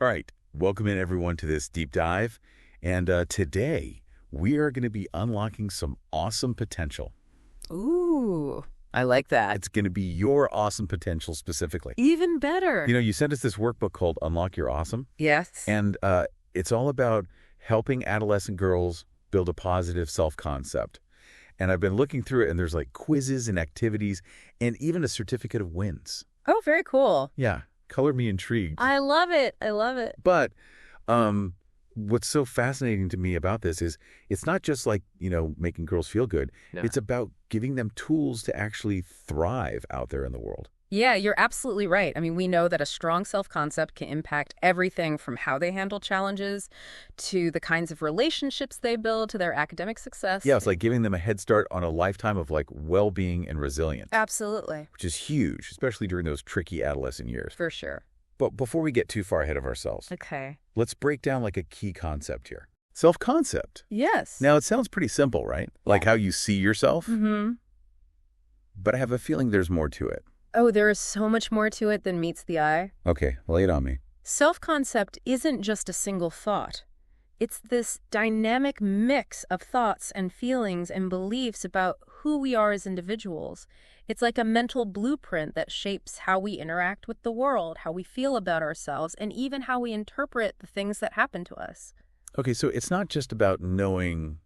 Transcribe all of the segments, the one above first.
All right, welcome in everyone to this deep dive. And today we are going to be unlocking some awesome potential. Ooh, I like that. It's going to be your awesome potential specifically. Even better. You know, you sent us this workbook called Unlock Your Awesome. Yes. And it's all about helping adolescent girls build a positive self-concept. And I've been looking through it, and there's like quizzes and activities and even a certificate of wins. Oh, very cool. Yeah, color me intrigued. I love it. I love it. But what's so fascinating to me about this is it's not just like, making girls feel good. No. It's about giving them tools to actually thrive out there in the world. Yeah, you're absolutely right. I mean, we know that a strong self-concept can impact everything from how they handle challenges to the kinds of relationships they build to their academic success. Yeah, it's like giving them a head start on a lifetime of like well-being and resilience. Absolutely. Which is huge, especially during those tricky adolescent years. For sure. But before we get too far ahead of ourselves, Okay. let's break down like a key concept here. Self-concept. Yes. Now, it sounds pretty simple, right? Like how you see yourself. Mm-hmm. But I have a feeling there's more to it. Oh, there is so much more to it than meets the eye. Okay, lay it on me. Self-concept isn't just a single thought. It's this dynamic mix of thoughts and feelings and beliefs about who we are as individuals. It's like a mental blueprint that shapes how we interact with the world, how we feel about ourselves, and even how we interpret the things that happen to us. Okay, so it's not just about knowing,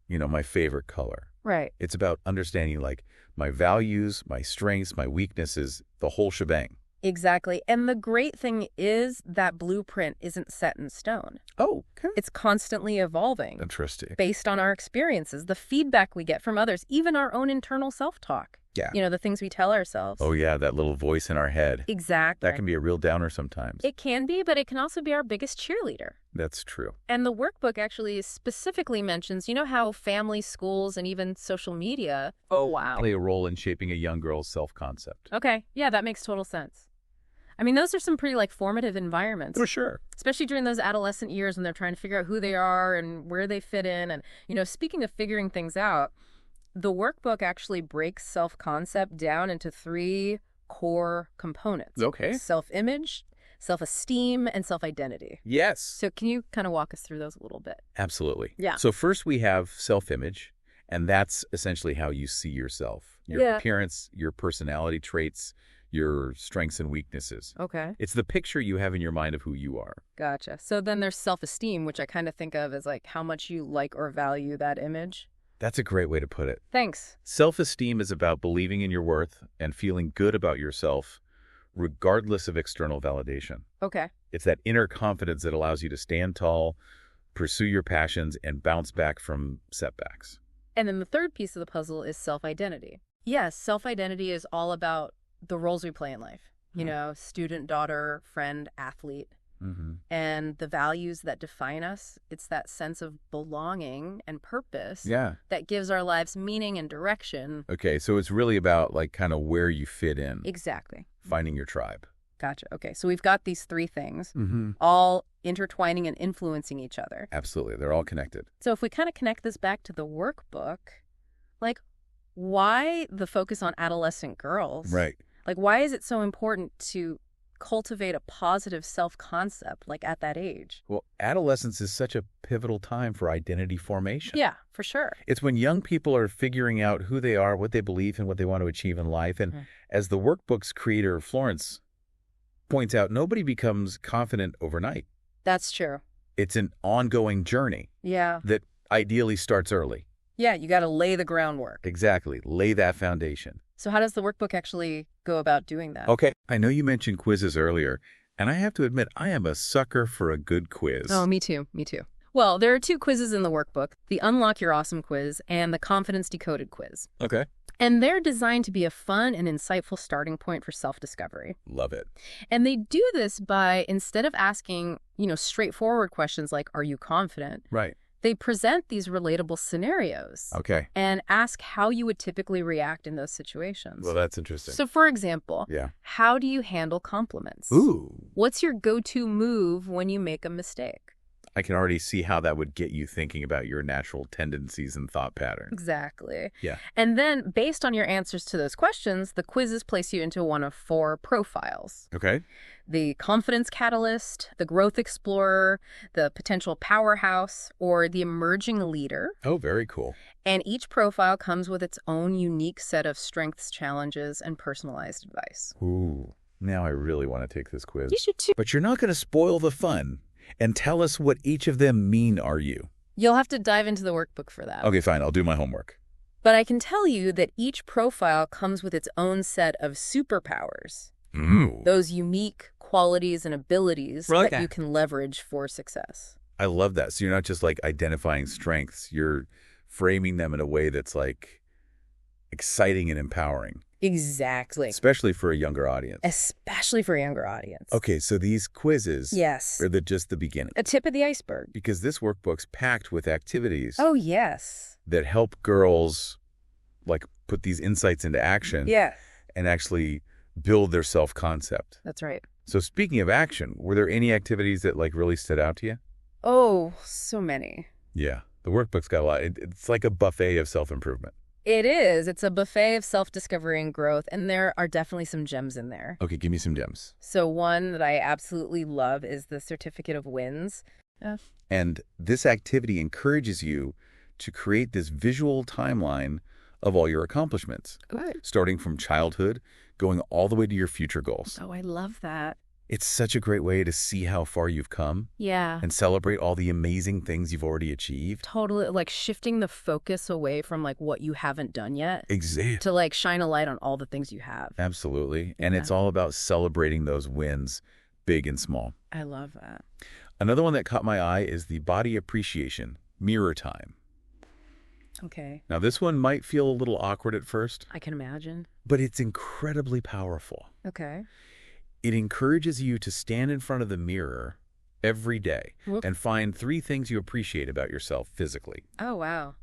my favorite color. Right. It's about understanding like my values, my strengths, my weaknesses, the whole shebang. Exactly. And the great thing is that blueprint isn't set in stone. Oh, okay. It's constantly evolving. Interesting. Based on our experiences, the feedback we get from others, even our own internal self-talk. Yeah. The things we tell ourselves. Oh, yeah, that little voice in our head. Exactly. That can be a real downer sometimes. It can be, but it can also be our biggest cheerleader. That's true. And the workbook actually specifically mentions, how families, schools, and even social media. Oh, wow. Play a role in shaping a young girl's self-concept. Okay. Yeah, that makes total sense. I mean, those are some pretty formative environments. For sure. Especially during those adolescent years when they're trying to figure out who they are and where they fit in. And, speaking of figuring things out, the workbook actually breaks self-concept down into 3 core components. Okay. Self-image, self-esteem, and self-identity. Yes. So can you kind of walk us through those a little bit? Absolutely. Yeah. So first we have self-image, and that's essentially how you see yourself. Your appearance, your personality traits, your strengths and weaknesses. Okay. It's the picture you have in your mind of who you are. Gotcha. So then there's self-esteem, which I kind of think of as how much you like or value that image. That's a great way to put it. Thanks. Self-esteem is about believing in your worth and feeling good about yourself, regardless of external validation. Okay. It's that inner confidence that allows you to stand tall, pursue your passions, and bounce back from setbacks. And then the third piece of the puzzle is self-identity. Yes, self-identity is all about the roles we play in life. Student, daughter, friend, athlete. Mm-hmm. And the values that define us, it's that sense of belonging and purpose that gives our lives meaning and direction. Okay, so it's really about kind of where you fit in. Exactly. Finding your tribe. Gotcha. Okay, so we've got these 3 things, Mm-hmm. all intertwining and influencing each other. Absolutely. They're all connected. So if we kind of connect this back to the workbook, why the focus on adolescent girls? Right. Why is it so important to cultivate a positive self-concept at that age? Well, adolescence is such a pivotal time for identity formation. Yeah, for sure. It's when young people are figuring out who they are, what they believe, and what they want to achieve in life. And as the workbook's creator, Florence, points out, nobody becomes confident overnight. That's true. It's an ongoing journey. Yeah. That ideally starts early. Yeah, you got to lay the groundwork. Exactly. Lay that foundation. So how does the workbook actually go about doing that? Okay. I know you mentioned quizzes earlier, and I have to admit, I am a sucker for a good quiz. Oh, me too. Me too. Well, there are 2 quizzes in the workbook, the Unlock Your Awesome quiz and the Confidence Decoded quiz. Okay. And they're designed to be a fun and insightful starting point for self-discovery. Love it. And they do this by, instead of asking, straightforward questions like, are you confident? Right. They present these relatable scenarios. Okay. And ask how you would typically react in those situations. Well, that's interesting. So, for example, how do you handle compliments? Ooh. What's your go-to move when you make a mistake? I can already see how that would get you thinking about your natural tendencies and thought patterns. Exactly. Yeah. And then, based on your answers to those questions, the quizzes place you into one of 4 profiles. Okay. The confidence catalyst, the growth explorer, the potential powerhouse, or the emerging leader. Oh, very cool. And each profile comes with its own unique set of strengths, challenges, and personalized advice. Ooh, now I really want to take this quiz. You should too. But you're not going to spoil the fun and tell us what each of them mean, are you? You'll have to dive into the workbook for that. Okay, fine. I'll do my homework. But I can tell you that each profile comes with its own set of superpowers. Ooh. Those unique qualities and abilities Like that you that. can leverage for success. I love that. So you're not just like identifying strengths. You're framing them in a way that's like exciting and empowering, Exactly. especially for a younger audience. Especially for a younger audience. Okay, so these quizzes Yes. are just the beginning. A tip of the iceberg. Because this workbook's packed with activities Oh, yes. that help girls like put these insights into action Yeah, and actually build their self-concept. that's right. So speaking of action, were there any activities that like really stood out to you? Oh, so many. Yeah, the workbook's got a lot. It's like a buffet of self-improvement. It is. It's a buffet of self-discovery and growth, and there are definitely some gems in there. Okay, give me some gems. So one that I absolutely love is the Certificate of Wins. And this activity encourages you to create this visual timeline of all your accomplishments, starting from childhood, going all the way to your future goals. Oh, I love that. It's such a great way to see how far you've come Yeah. and celebrate all the amazing things you've already achieved. Totally, like shifting the focus away from like what you haven't done yet Exactly. to like shine a light on all the things you have. Absolutely. And Yeah. it's all about celebrating those wins, big and small. I love that. Another one that caught my eye is the body appreciation, mirror time. Okay. Now, this one might feel a little awkward at first, I can imagine. but it's incredibly powerful. Okay. It encourages you to stand in front of the mirror every day Whoop. and find 3 things you appreciate about yourself physically. Oh, wow.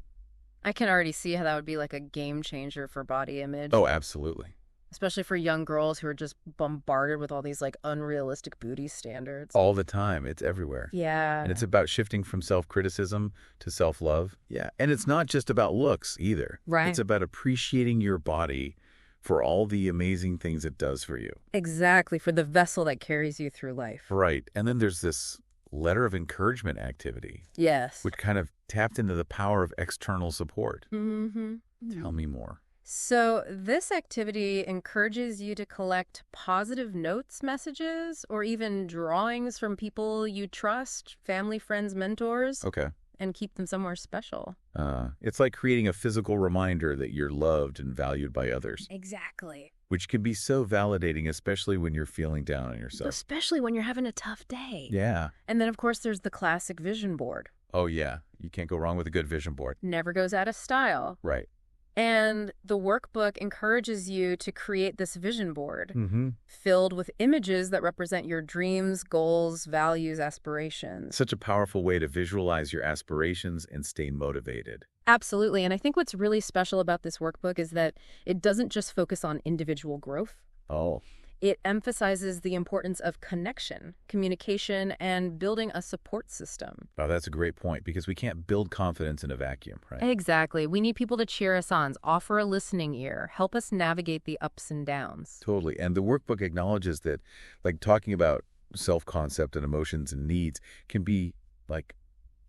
I can already see how that would be like a game changer for body image. Oh, absolutely. Especially for young girls who are just bombarded with all these like unrealistic booty standards. All the time. It's everywhere. Yeah. And it's about shifting from self-criticism to self-love. Yeah. And it's not just about looks either. Right. It's about appreciating your body for all the amazing things it does for you. Exactly, for the vessel that carries you through life. Right. And then there's this letter of encouragement activity, Yes. which kind of tapped into the power of external support. Mm-hmm. Tell me more. So this activity encourages you to collect positive notes messages or even drawings from people you trust, family, friends, mentors, Okay. and keep them somewhere special. It's like creating a physical reminder that you're loved and valued by others, Exactly. which can be so validating, especially when you're feeling down on yourself. Especially when you're having a tough day. Yeah. And then, of course, there's the classic vision board. Oh, yeah. You can't go wrong with a good vision board. Never goes out of style. Right. And the workbook encourages you to create this vision board Mm-hmm. filled with images that represent your dreams, goals, values, aspirations. Such a powerful way to visualize your aspirations and stay motivated. Absolutely. And I think what's really special about this workbook is that it doesn't just focus on individual growth. Oh, It emphasizes the importance of connection, communication, and building a support system. wow, that's a great point because we can't build confidence in a vacuum, right? Exactly. We need people to cheer us on, offer a listening ear, help us navigate the ups and downs. Totally. And the workbook acknowledges that, like, talking about self-concept and emotions and needs can be, like,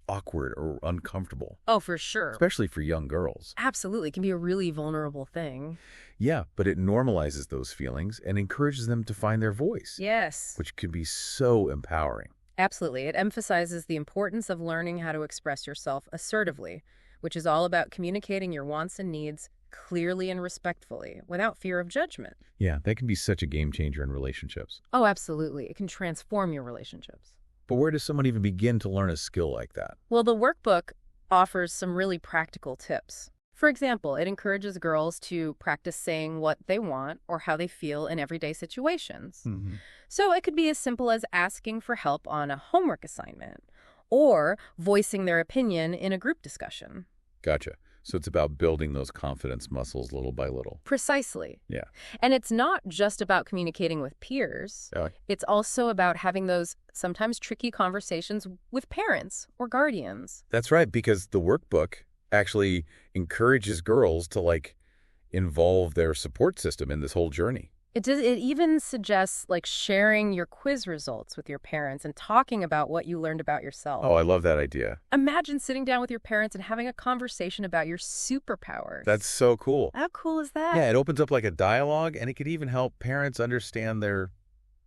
awkward or uncomfortable, Oh, for sure. especially for young girls. Absolutely. It can be a really vulnerable thing. Yeah, but it normalizes those feelings and encourages them to find their voice, Yes. which can be so empowering. Absolutely. It emphasizes the importance of learning how to express yourself assertively, which is all about communicating your wants and needs clearly and respectfully without fear of judgment. Yeah, that can be such a game changer in relationships. Oh, absolutely. It can transform your relationships. But where does someone even begin to learn a skill like that? Well, the workbook offers some really practical tips. For example, it encourages girls to practice saying what they want or how they feel in everyday situations. Mm-hmm. So it could be as simple as asking for help on a homework assignment or voicing their opinion in a group discussion. Gotcha. So it's about building those confidence muscles little by little. Precisely. Yeah. And it's not just about communicating with peers. Yeah. It's also about having those sometimes tricky conversations with parents or guardians. That's right, because the workbook actually encourages girls to, like, involve their support system in this whole journey. It even suggests like sharing your quiz results with your parents and talking about what you learned about yourself. Oh, I love that idea. Imagine sitting down with your parents and having a conversation about your superpowers. That's so cool. How cool is that? Yeah, it opens up like a dialogue, and it could even help parents understand their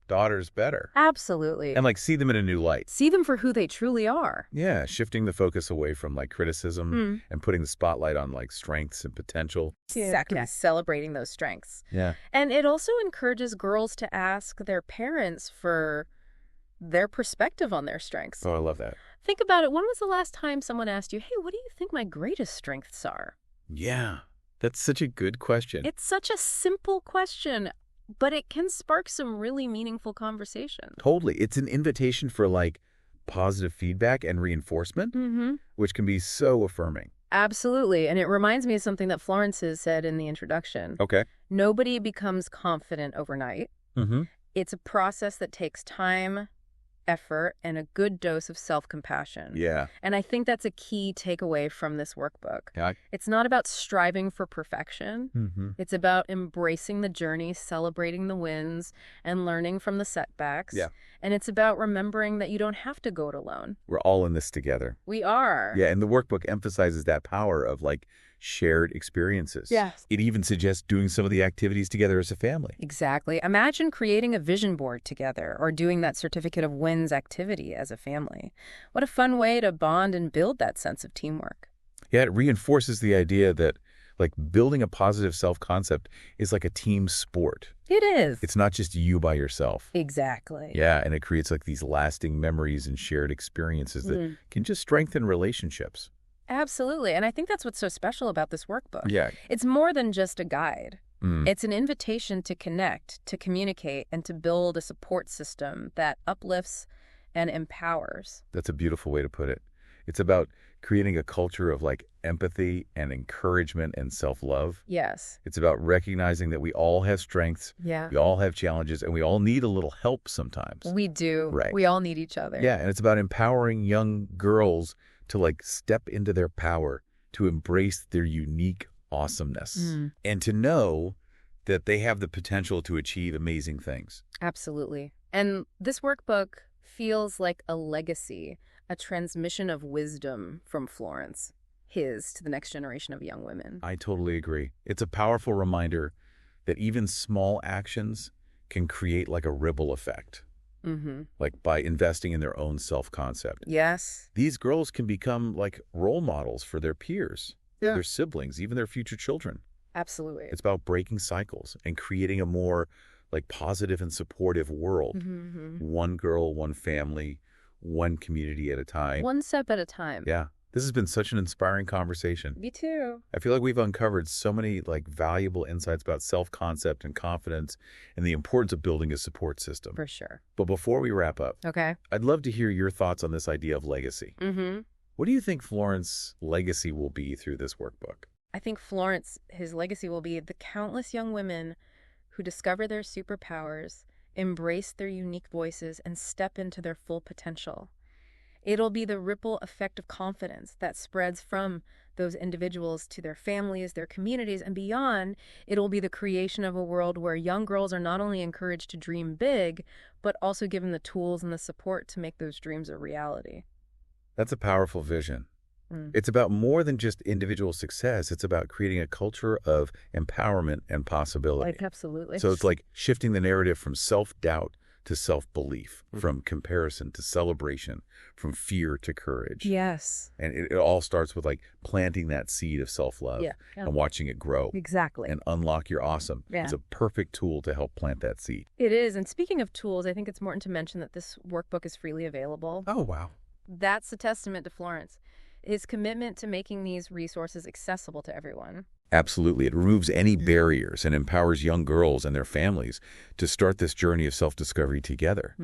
daughters better. Absolutely. And, like, see them in a new light. See them for who they truly are. Yeah, shifting the focus away from, like, criticism and putting the spotlight on, like, strengths and potential. Exactly. Celebrating those strengths. Yeah. And it also encourages girls to ask their parents for their perspective on their strengths. Oh, I love that. Think about it. When was the last time someone asked you, hey, what do you think my greatest strengths are? Yeah, that's such a good question. It's such a simple question, but it can spark some really meaningful conversation. Totally. It's an invitation for, like, positive feedback and reinforcement, which can be so affirming. Absolutely. And it reminds me of something that Florence has said in the introduction. Okay. Nobody becomes confident overnight. It's a process that takes time, effort, and a good dose of self-compassion. Yeah. And I think that's a key takeaway from this workbook. Yeah. It's not about striving for perfection. It's about embracing the journey, celebrating the wins, and learning from the setbacks. Yeah. And it's about remembering that you don't have to go it alone. We're all in this together. We are. Yeah, and the workbook emphasizes that power of, like, shared experiences. Yes. It even suggests doing some of the activities together as a family. Exactly. Imagine creating a vision board together or doing that certificate of wins activity as a family. What a fun way to bond and build that sense of teamwork. Yeah, it reinforces the idea that, like, building a positive self-concept is like a team sport. It is. It's not just you by yourself. Exactly. Yeah, and it creates, like, these lasting memories and shared experiences that can just strengthen relationships. Absolutely. And I think that's what's so special about this workbook. Yeah. It's more than just a guide. It's an invitation to connect, to communicate, and to build a support system that uplifts and empowers. That's a beautiful way to put it. It's about creating a culture of, like, empathy and encouragement and self-love. Yes. It's about recognizing that we all have strengths, Yeah. we all have challenges, and we all need a little help sometimes. We do. Right. We all need each other. Yeah, and it's about empowering young girls to, like, step into their power, to embrace their unique awesomeness, and to know that they have the potential to achieve amazing things. Absolutely. And this workbook feels like a legacy, a transmission of wisdom from Florence, his to the next generation of young women. I totally agree. It's a powerful reminder that even small actions can create, like, a ripple effect, like by investing in their own self-concept. Yes. These girls can become, like, role models for their peers, their siblings, even their future children. Absolutely. It's about breaking cycles and creating a more, like, positive and supportive world. One girl, one family, one community at a time. One step at a time. Yeah. This has been such an inspiring conversation. Me too. I feel like we've uncovered so many, like, valuable insights about self-concept and confidence and the importance of building a support system. For sure. But before we wrap up, Okay. I'd love to hear your thoughts on this idea of legacy. What do you think Florence's legacy will be through this workbook? I think Florence, his legacy will be the countless young women who discover their superpowers, embrace their unique voices, and step into their full potential. It'll be the ripple effect of confidence that spreads from those individuals to their families, their communities, and beyond. It'll be the creation of a world where young girls are not only encouraged to dream big, but also given the tools and the support to make those dreams a reality. That's a powerful vision. It's about more than just individual success. It's about creating a culture of empowerment and possibility. Absolutely. So it's like shifting the narrative from self-doubt to self-belief, from comparison to celebration, from fear to courage. Yes. And it all starts with, like, planting that seed of self-love and watching it grow. Exactly. And unlock your awesome. Yeah. It's a perfect tool to help plant that seed. It is. And speaking of tools, I think it's important to mention that this workbook is freely available. Oh, wow. That's a testament to Florence. His commitment to making these resources accessible to everyone. Absolutely. It removes any barriers and empowers young girls and their families to start this journey of self-discovery together.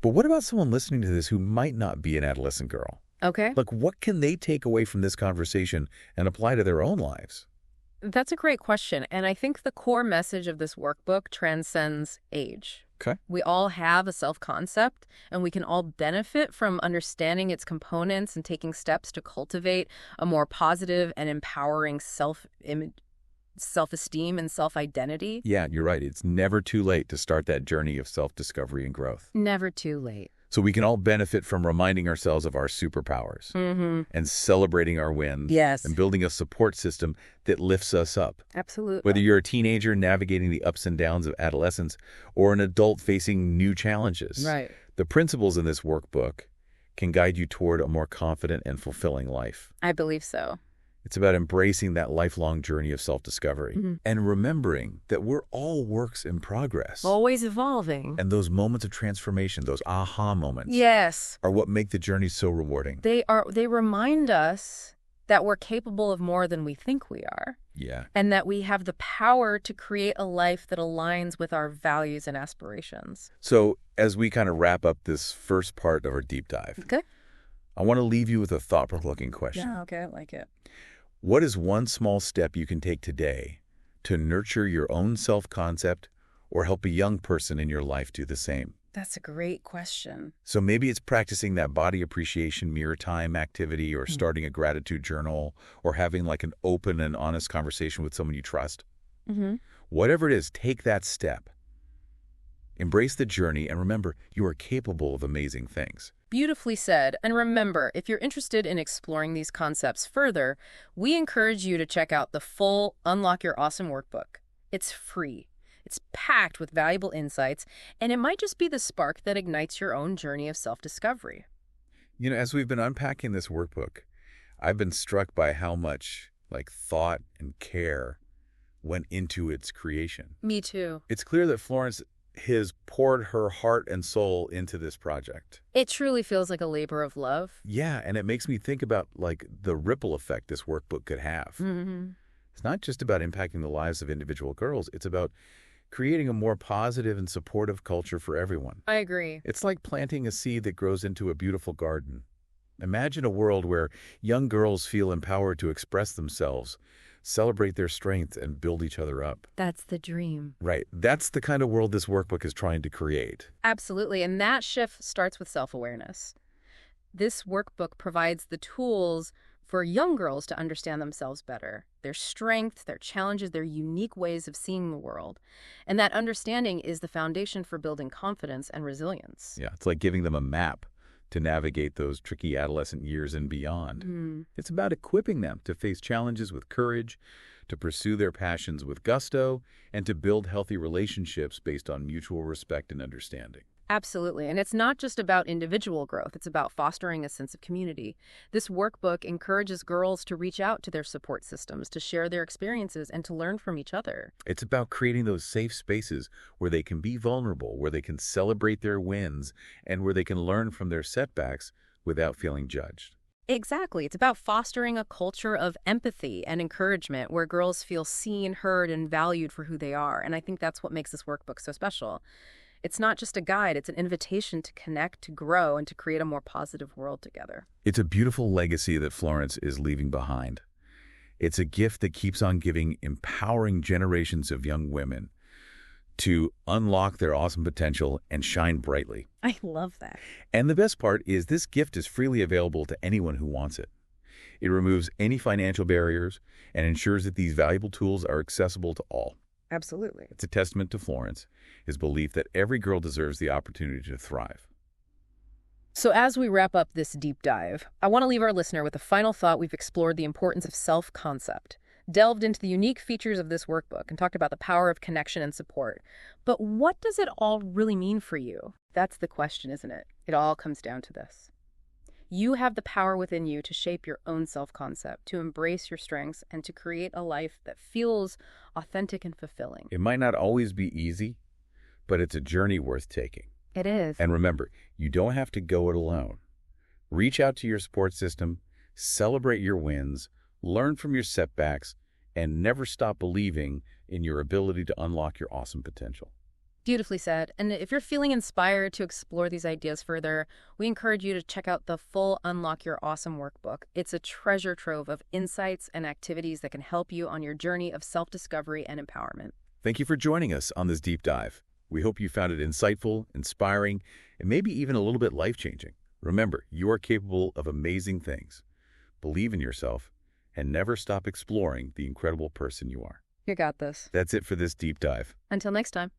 But what about someone listening to this who might not be an adolescent girl? Okay. Like, what can they take away from this conversation and apply to their own lives? That's a great question. And I think the core message of this workbook transcends age. Okay. We all have a self-concept, and we can all benefit from understanding its components and taking steps to cultivate a more positive and empowering self-esteem and self-identity. Yeah, you're right. It's never too late to start that journey of self-discovery and growth. Never too late. So we can all benefit from reminding ourselves of our superpowers and celebrating our wins Yes. and building a support system that lifts us up. Absolutely. Whether you're a teenager navigating the ups and downs of adolescence or an adult facing new challenges, Right. the principles in this workbook can guide you toward a more confident and fulfilling life. I believe so. It's about embracing that lifelong journey of self-discovery and remembering that we're all works in progress. Always evolving. And those moments of transformation, those aha moments, Yes. are what make the journey so rewarding. They remind us that we're capable of more than we think we are, Yeah. and that we have the power to create a life that aligns with our values and aspirations. So as we kind of wrap up this first part of our deep dive, Okay? I want to leave you with a thought-provoking question. Yeah, okay, I like it. What is one small step you can take today to nurture your own self-concept or help a young person in your life do the same? That's a great question. So maybe it's practicing that body appreciation mirror time activity or starting a gratitude journal or having like an open and honest conversation with someone you trust. Whatever it is, take that step. Embrace the journey and remember, you are capable of amazing things. Beautifully said. And remember, if you're interested in exploring these concepts further, we encourage you to check out the full Unlock Your Awesome workbook. It's free. It's packed with valuable insights, and it might just be the spark that ignites your own journey of self-discovery. You know, as we've been unpacking this workbook, I've been struck by how much like thought and care went into its creation. Me too. It's clear that Florence has poured her heart and soul into this project. It truly feels like a labor of love. Yeah, and it makes me think about like the ripple effect this workbook could have. It's not just about impacting the lives of individual girls, it's about creating a more positive and supportive culture for everyone. I agree. It's like planting a seed that grows into a beautiful garden. Imagine a world where young girls feel empowered to express themselves, celebrate their strengths, and build each other up. That's the dream. Right. That's the kind of world this workbook is trying to create. Absolutely. And that shift starts with self-awareness. This workbook provides the tools for young girls to understand themselves better, their strengths, their challenges, their unique ways of seeing the world. And that understanding is the foundation for building confidence and resilience. Yeah, it's like giving them a map to navigate those tricky adolescent years and beyond. It's about equipping them to face challenges with courage, to pursue their passions with gusto, and to build healthy relationships based on mutual respect and understanding. Absolutely. And it's not just about individual growth. It's about fostering a sense of community. This workbook encourages girls to reach out to their support systems, to share their experiences, and to learn from each other. It's about creating those safe spaces where they can be vulnerable, where they can celebrate their wins, and where they can learn from their setbacks without feeling judged. Exactly. It's about fostering a culture of empathy and encouragement where girls feel seen, heard, and valued for who they are. And I think that's what makes this workbook so special. It's not just a guide, it's an invitation to connect, to grow, and to create a more positive world together. It's a beautiful legacy that Florence is leaving behind. It's a gift that keeps on giving, empowering generations of young women to unlock their awesome potential and shine brightly. I love that. And the best part is this gift is freely available to anyone who wants it. It removes any financial barriers and ensures that these valuable tools are accessible to all. Absolutely. It's a testament to Florence, his belief that every girl deserves the opportunity to thrive. So as we wrap up this deep dive, I want to leave our listener with a final thought. We've explored the importance of self-concept, delved into the unique features of this workbook, and talked about the power of connection and support. But what does it all really mean for you? That's the question, isn't it? It all comes down to this. You have the power within you to shape your own self-concept, to embrace your strengths, and to create a life that feels authentic and fulfilling. It might not always be easy, but it's a journey worth taking. It is. And remember, you don't have to go it alone. Reach out to your support system, celebrate your wins, learn from your setbacks, and never stop believing in your ability to unlock your awesome potential. Beautifully said. And if you're feeling inspired to explore these ideas further, we encourage you to check out the full Unlock Your Awesome workbook. It's a treasure trove of insights and activities that can help you on your journey of self-discovery and empowerment. Thank you for joining us on this deep dive. We hope you found it insightful, inspiring, and maybe even a little bit life-changing. Remember, you are capable of amazing things. Believe in yourself and never stop exploring the incredible person you are. You got this. That's it for this deep dive. Until next time.